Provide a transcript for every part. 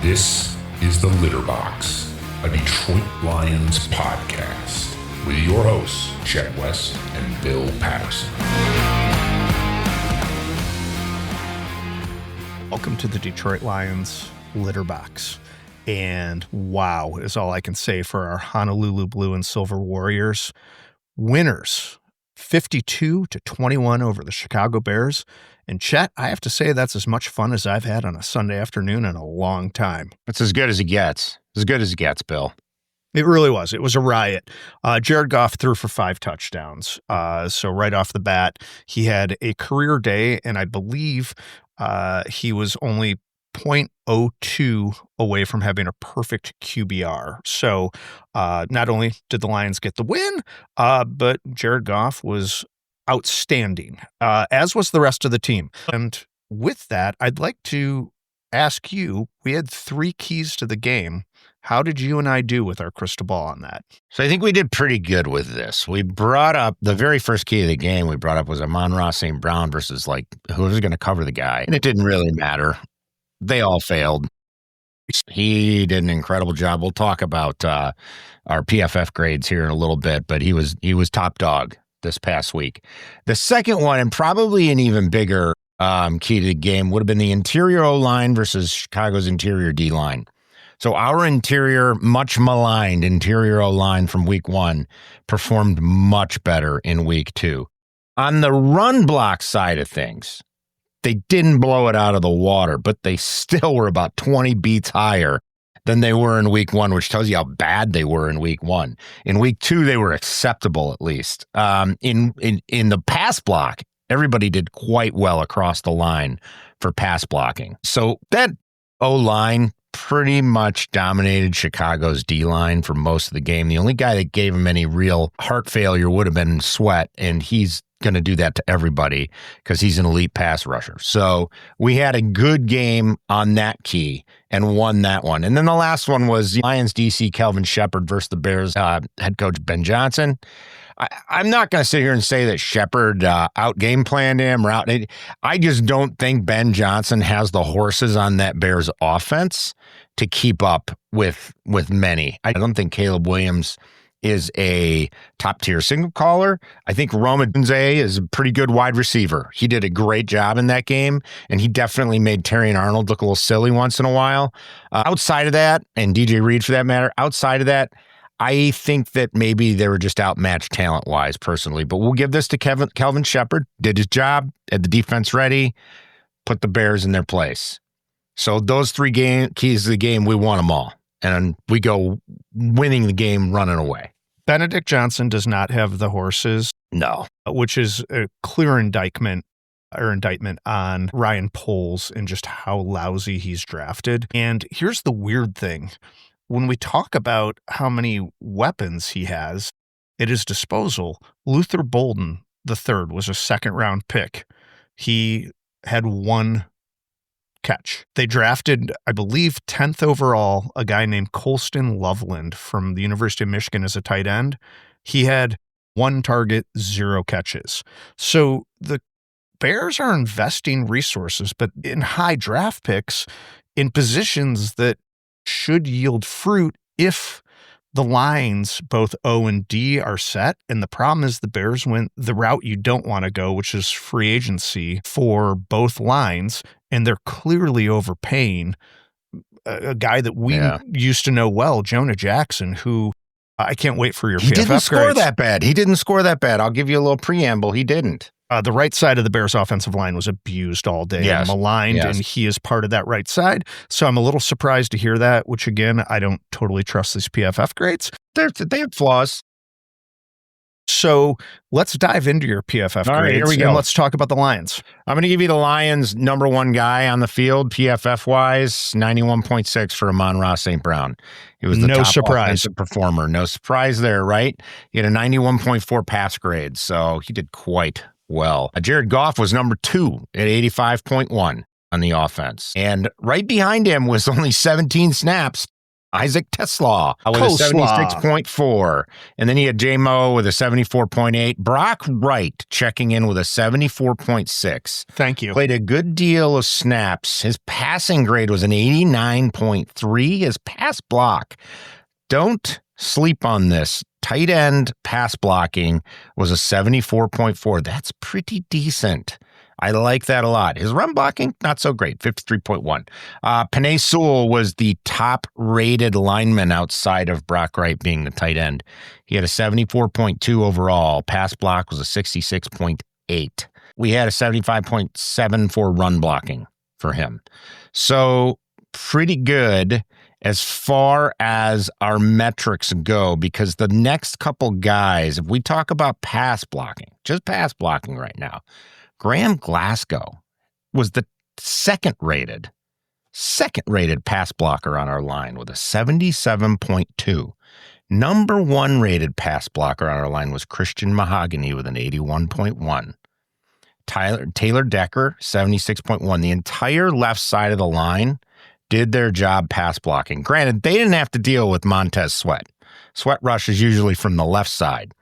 This is The Litter Box, a Detroit Lions podcast with your hosts, Chet West and Bill Patterson. Welcome to the Detroit Lions Litter Box. And wow is all I can say for our Honolulu Blue and Silver Warriors. Winners, 52-21 over the Chicago Bears. And Chet, I have to say that's as much fun as I've had on a Sunday afternoon in a long time. It's as good as it gets. As good as it gets, Bill. It really was. It was a riot. Jared Goff threw for 5 touchdowns. So right off the bat, he had a career day, and I believe he was only 0.02 away from having a perfect QBR. So not only did the Lions get the win, but Jared Goff was outstanding, as was the rest of the team. And with that, I'd like to ask you, we had 3 keys to the game. How did you and I do with our crystal ball on that? So I think we did pretty good with this. We brought up the very first key of the game we brought up was Amon-Ra St. Brown versus whoever's going to cover the guy. And it didn't really matter. They all failed. He did an incredible job. We'll talk about our PFF grades here in a little bit, but he was top dog this past week. The second one, and probably an even bigger key to the game, would have been the interior O-line versus Chicago's interior D-line. So our interior, much maligned interior O-line from week 1 performed much better in week 2. On the run block side of things, they didn't blow it out of the water, but they still were about 20 beats higher than they were in week 1, which tells you how bad they were in week 1. In week 2, they were acceptable at least. In the pass block, everybody did quite well across the line for pass blocking. So that O-line pretty much dominated Chicago's D-line for most of the game. The only guy that gave him any real heart failure would have been Sweat, and he's going to do that to everybody because he's an elite pass rusher. So we had a good game on that key and won that one. And then the last one was Lions DC Kelvin Shepard versus the Bears head coach Ben Johnson. I'm not going to sit here and say that Shepard out game planned him. I just don't think Ben Johnson has the horses on that Bears offense to keep up with many. I don't think Caleb Williams is a top-tier signal caller. I think Roma Dunze is a pretty good wide receiver. He did a great job in that game, and he definitely made Terry and Arnold look a little silly once in a while. Outside of that, and DJ Reed for that matter, outside of that, I think that maybe they were just outmatched talent-wise, personally. But we'll give this to Kelvin Shepard. Did his job, had the defense ready, put the Bears in their place. So those 3 keys to the game, we won them all. And we go winning the game running away. Benedict Johnson does not have the horses. No. Which is a clear indictment on Ryan Poles and just how lousy he's drafted. And here's the weird thing. When we talk about how many weapons he has at his disposal, Luther Bolden III was a second-round pick. He had 1 catch. They drafted, I believe, 10th overall, a guy named Colston Loveland from the University of Michigan as a tight end. He had 1 target, 0 catches. So the Bears are investing resources, but in high draft picks, in positions that should yield fruit if the lines, both O and D, are set. And the problem is the Bears went the route you don't want to go, which is free agency for both lines. And they're clearly overpaying a guy that we used to know well, Jonah Jackson, who I can't wait for your PFF grades. He didn't score that bad. He didn't score that bad. I'll give you a little preamble. He didn't. The right side of the Bears offensive line was abused all day and maligned, and he is part of that right side. So I'm a little surprised to hear that, which again, I don't totally trust these PFF grades. They have flaws. So let's dive into your PFF grades. All right, here we go. And let's talk about the Lions. I'm going to give you the Lions' number 1 guy on the field, PFF-wise, 91.6 for Amon-Ra St. Brown. He was the top offensive performer. No surprise there, right? He had a 91.4 pass grade, so he did quite well. Jared Goff was number 2 at 85.1 on the offense. And right behind him was only 17 snaps Isaac Tesla with Coleslaw. a 76.4. And then you had J-Mo with a 74.8. Brock Wright checking in with a 74.6. Thank you. Played a good deal of snaps. His passing grade was an 89.3. His pass block, don't sleep on this. Tight end pass blocking was a 74.4. That's pretty decent. I like that a lot. His run blocking, not so great, 53.1. Penei Sewell was the top-rated lineman outside of Brock Wright being the tight end. He had a 74.2 overall. Pass block was a 66.8. We had a 75.7 for run blocking for him. So pretty good as far as our metrics go, because the next couple guys, if we talk about pass blocking, just pass blocking right now, Graham Glasgow was the second rated pass blocker on our line with a 77.2. Number one rated pass blocker on our line was Christian Mahogany with an 81.1. Taylor Decker, 76.1. The entire left side of the line did their job pass blocking. Granted, they didn't have to deal with Montez Sweat. Sweat rush is usually from the left side.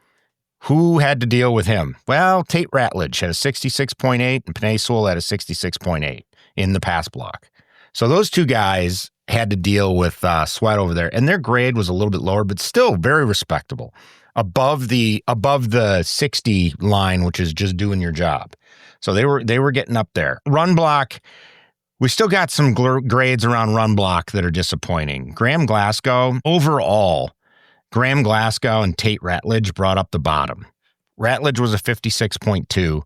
Who had to deal with him? Well, Tate Ratledge had a 66.8 and Penei Sewell had a 66.8 in the pass block. So those two guys had to deal with Sweat over there, and their grade was a little bit lower, but still very respectable. Above the 60 line, which is just doing your job. So they were getting up there. Run block, we still got some grades around run block that are disappointing. Graham Glasgow, overall, Graham Glasgow and Tate Ratledge brought up the bottom. Ratledge was a 56.2,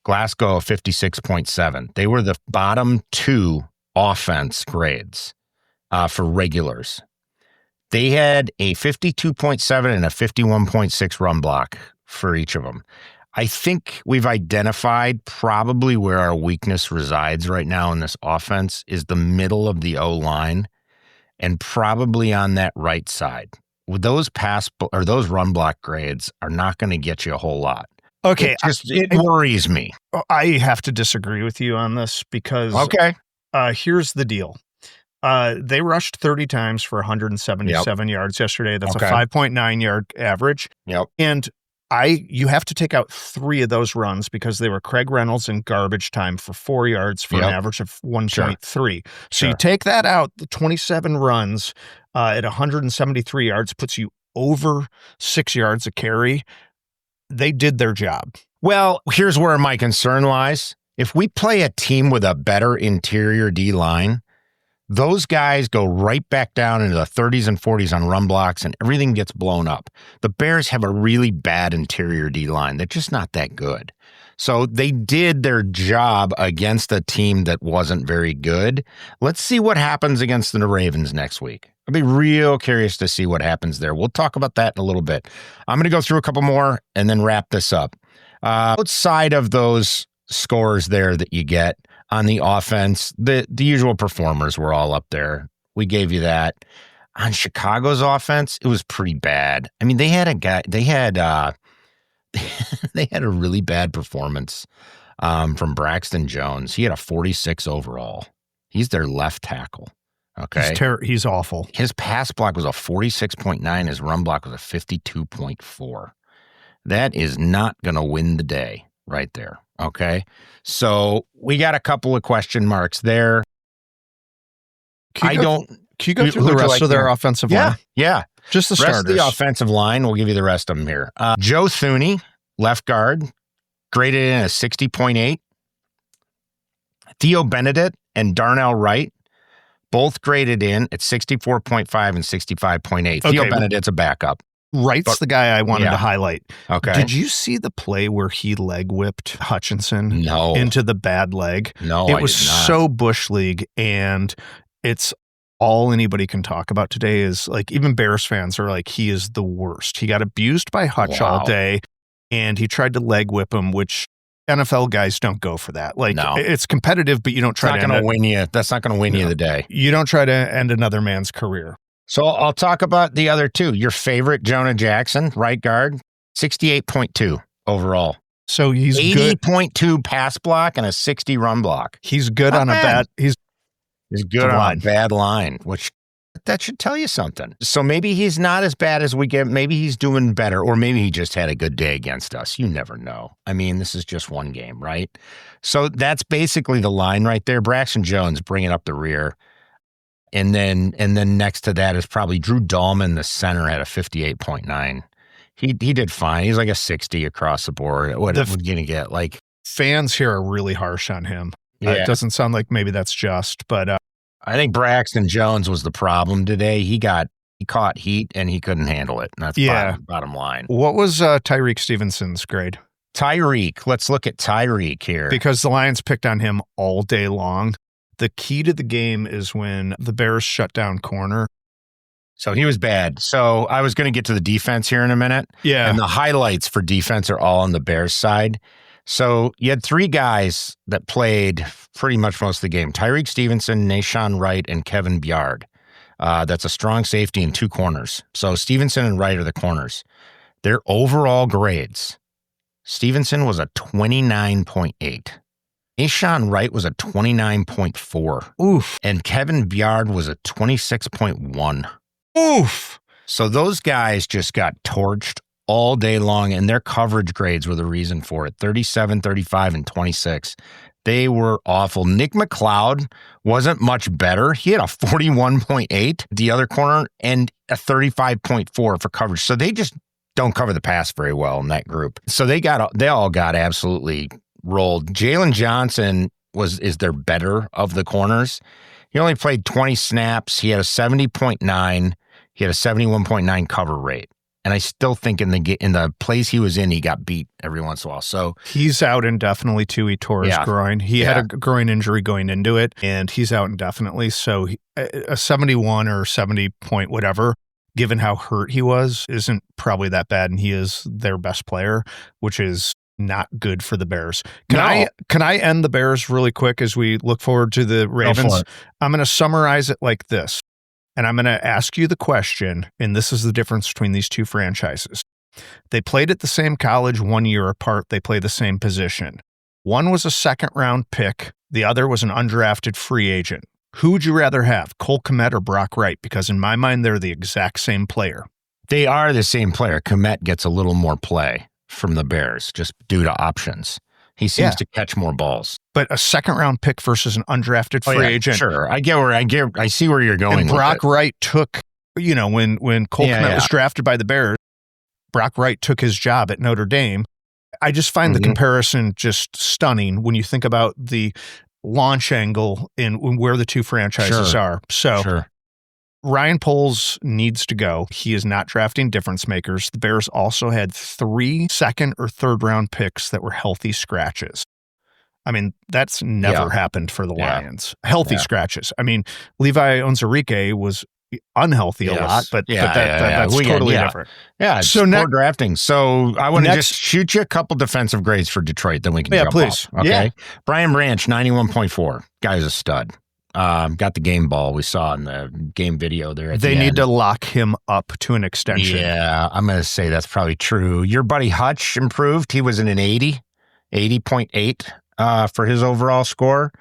Glasgow a 56.7. They were the bottom two offense grades for regulars. They had a 52.7 and a 51.6 run block for each of them. I think we've identified probably where our weakness resides right now in this offense is the middle of the O-line and probably on that right side. With those those run block grades are not going to get you a whole lot. Okay. It worries me. I have to disagree with you on this because here's the deal. They rushed 30 times for 177 yards yesterday. That's a 5.9 yard average. Yep. And you have to take out 3 of those runs because they were Craig Reynolds in garbage time for 4 yards for an average of 1.3. So you take that out, the 27 runs at 173 yards puts you over 6 yards a carry. They did their job. Well, here's where my concern lies. If we play a team with a better interior D line, those guys go right back down into the 30s and 40s on run blocks and everything gets blown up. The Bears have a really bad interior D line. They're just not that good. So they did their job against a team that wasn't very good. Let's see what happens against the Ravens next week. I'll be real curious to see what happens there. We'll talk about that in a little bit. I'm going to go through a couple more and then wrap this up. Outside of those scores there that you get on the offense, the usual performers were all up there. We gave you that. On Chicago's offense, it was pretty bad. I mean, they had a really bad performance from Braxton Jones. He had a 46 overall. He's their left tackle. Okay. He's awful. His pass block was a 46.9. His run block was a 52.4. That is not going to win the day right there. Okay. So we got a couple of question marks there. Can you go through the rest of their offensive line? Yeah. Just the starters. Rest of the offensive line, we'll give you the rest of them here. Joe Thuney, left guard, graded in a 60.8. Theo Benedict and Darnell Wright, both graded in at 64.5 and 65.8. Theo Benedict's a backup. Wright's the guy I wanted to highlight. Okay. Did you see the play where he leg whipped Hutchinson into the bad leg? No, it was so Bush League, and it's all anybody can talk about today is like even Bears fans are like, he is the worst. He got abused by Hutch all day, and he tried to leg whip him, which NFL guys don't go for that. Like, it's competitive, but you don't try to win you. That's not going to win you the day. You don't try to end another man's career. So I'll talk about the other two. Your favorite, Jonah Jackson, right guard, 68.2 overall. So he's 80.2 pass block and a 60 run block. He's good on a bad. He's good on a bad line, which That should tell you something. So maybe he's not as bad as we get. Maybe he's doing better, or maybe he just had a good day against us. You never know. I mean, this is just one game, right? So that's basically the line right there. Braxton Jones bringing up the rear. And then next to that is probably Drew Dahlman, the center, at a 58.9. He did fine. He's like a 60 across the board. What are we going to get? Like, fans here are really harsh on him. Yeah. It doesn't sound like maybe that's just, but I think Braxton Jones was the problem today. He caught heat and he couldn't handle it. And that's bottom line. What was Tyreek Stevenson's grade? Tyreek. Let's look at Tyreek here. Because the Lions picked on him all day long. The key to the game is when the Bears shut down corner. So he was bad. So I was going to get to the defense here in a minute. Yeah. And the highlights for defense are all on the Bears side. So you had three guys that played pretty much most of the game. Tyreek Stevenson, Nashawn Wright, and Kevin Byard. That's a strong safety and two corners. So Stevenson and Wright are the corners. Their overall grades. Stevenson was a 29.8. Nashawn Wright was a 29.4. Oof. And Kevin Byard was a 26.1. Oof. So those guys just got torched all day long, and their coverage grades were the reason for it. 37, 35, and 26. They were awful. Nick McLeod wasn't much better. He had a 41.8, the other corner, and a 35.4 for coverage. So they just don't cover the pass very well in that group. So they all got absolutely rolled. Jalen Johnson is their better of the corners. He only played 20 snaps. He had a 70.9. He had a 71.9 cover rate. And I still think in the plays he was in, he got beat every once in a while. So he's out indefinitely too. He tore his groin. He had a groin injury going into it, and he's out indefinitely. So a 71 or 70 point whatever, given how hurt he was, isn't probably that bad. And he is their best player, which is not good for the Bears. Can I end the Bears really quick as we look forward to the Ravens? I'm going to summarize it like this. And I'm going to ask you the question, and this is the difference between these two franchises. They played at the same college 1 year apart. They play the same position. One was a second-round pick. The other was an undrafted free agent. Who would you rather have, Cole Kmet or Brock Wright? Because in my mind, they're the exact same player. They are the same player. Kmet gets a little more play from the Bears just due to options. He seems to catch more balls. But a second-round pick versus an undrafted free agent. Sure. I see where you're going. And Brock Wright took, when Cole Kmet was drafted by the Bears, Brock Wright took his job at Notre Dame. I just find the comparison just stunning when you think about the launch angle in where the two franchises are. So Ryan Poles needs to go. He is not drafting difference makers. The Bears also had 3 second or third round picks that were healthy scratches. I mean, that's never happened for the Lions. Healthy scratches. I mean, Levi Onwuzurike was unhealthy a lot, but that's totally different. Yeah, it's so poor drafting. So I want to just shoot you a couple defensive grades for Detroit, then we can jump off. Okay. Yeah. Brian Branch, 91.4. Guy's a stud. Got the game ball we saw in the game video there. They need to lock him up to an extension. Yeah, I'm going to say that's probably true. Your buddy Hutch improved. He was in an 80.8 for his overall score.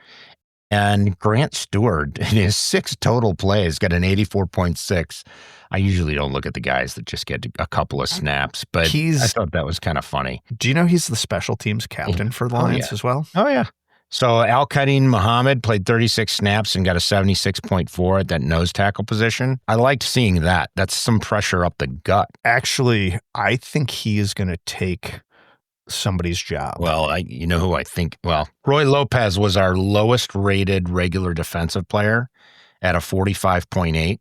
And Grant Stewart, in his 6 total plays, got an 84.6. I usually don't look at the guys that just get a couple of snaps, but I thought that was kind of funny. Do you know he's the special teams captain for the Lions as well? Oh, yeah. So Al-Qadim Muhammad played 36 snaps and got a 76.4 at that nose tackle position. I liked seeing that. That's some pressure up the gut. Actually, I think he is going to take somebody's job. Well, you know who I think? Well, Roy Lopez was our lowest rated regular defensive player at a 45.8.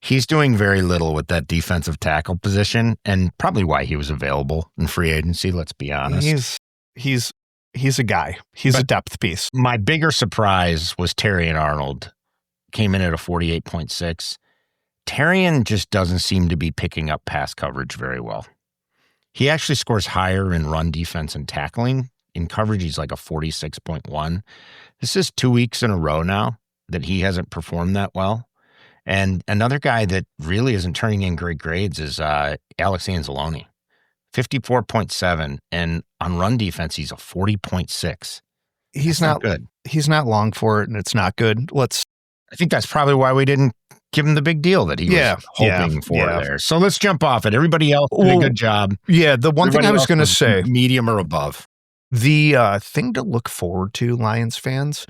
He's doing very little with that defensive tackle position, and probably why he was available in free agency, let's be honest. He's a guy. He's a depth piece. My bigger surprise was Terrion Arnold. Came in at a 48.6. Terrion just doesn't seem to be picking up pass coverage very well. He actually scores higher in run defense and tackling. In coverage, he's like a 46.1. This is 2 weeks in a row now that he hasn't performed that well. And another guy that really isn't turning in great grades is Alex Anzalone. 54.7, and on run defense, he's a 40.6. He's not good. He's not long for it, and it's not good. I think that's probably why we didn't give him the big deal that he was hoping for there. So let's jump off it. Everybody else did a good job. Yeah, the one thing I was going to say, medium or above. The thing to look forward to, Lions fans,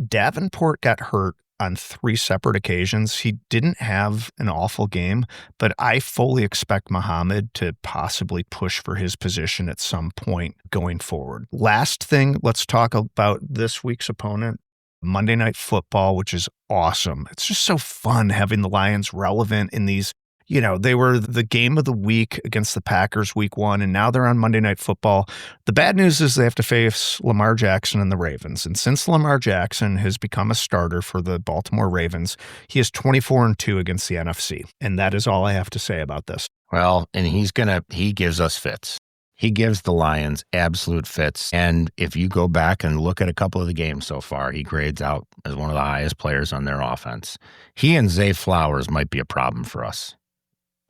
Davenport got hurt on 3 separate occasions. He didn't have an awful game, but I fully expect Muhammad to possibly push for his position at some point going forward. Last thing, let's talk about this week's opponent, Monday Night Football, which is awesome. It's just so fun having the Lions relevant in these. They were the game of the week against the Packers week 1, and now they're on Monday Night Football. The bad news is they have to face Lamar Jackson and the Ravens. And since Lamar Jackson has become a starter for the Baltimore Ravens, he is 24-2 against the NFC. And that is all I have to say about this. Well, and he gives us fits. He gives the Lions absolute fits. And if you go back and look at a couple of the games so far, he grades out as one of the highest players on their offense. He and Zay Flowers might be a problem for us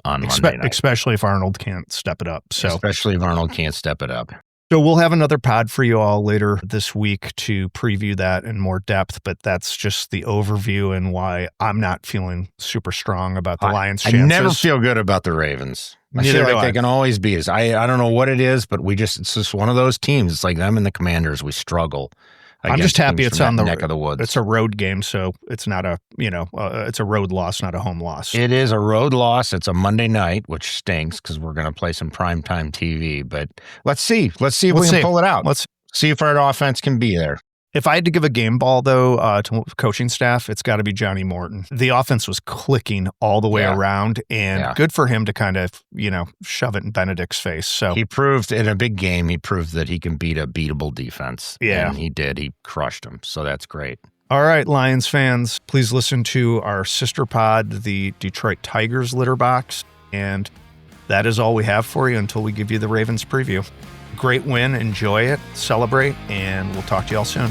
on Monday night. Especially if Arnold can't step it up. So we'll have another pod for you all later this week to preview that in more depth, but that's just the overview and why I'm not feeling super strong about the Lions' chances. I never feel good about the Ravens. I feel like they can always beat us. I don't know what it is, but it's just one of those teams. It's like them and the Commanders. We struggle. I'm just happy it's on the neck of the woods. It's a road game, so it's not it's a road loss, not a home loss. It is a road loss. It's a Monday night, which stinks because we're going to play some primetime TV. But let's see if we can pull it out. Let's see if our offense can be there. If I had to give a game ball, though, to coaching staff, it's got to be Johnny Morton. The offense was clicking all the way around, and good for him to kind of, shove it in Benedict's face. So he proved in a big game, that he can beat a beatable defense. Yeah. And he did. He crushed him. So that's great. All right, Lions fans, please listen to our sister pod, the Detroit Tigers Litter Box. And that is all we have for you until we give you the Ravens preview. Great win. Enjoy it. Celebrate. And we'll talk to you all soon.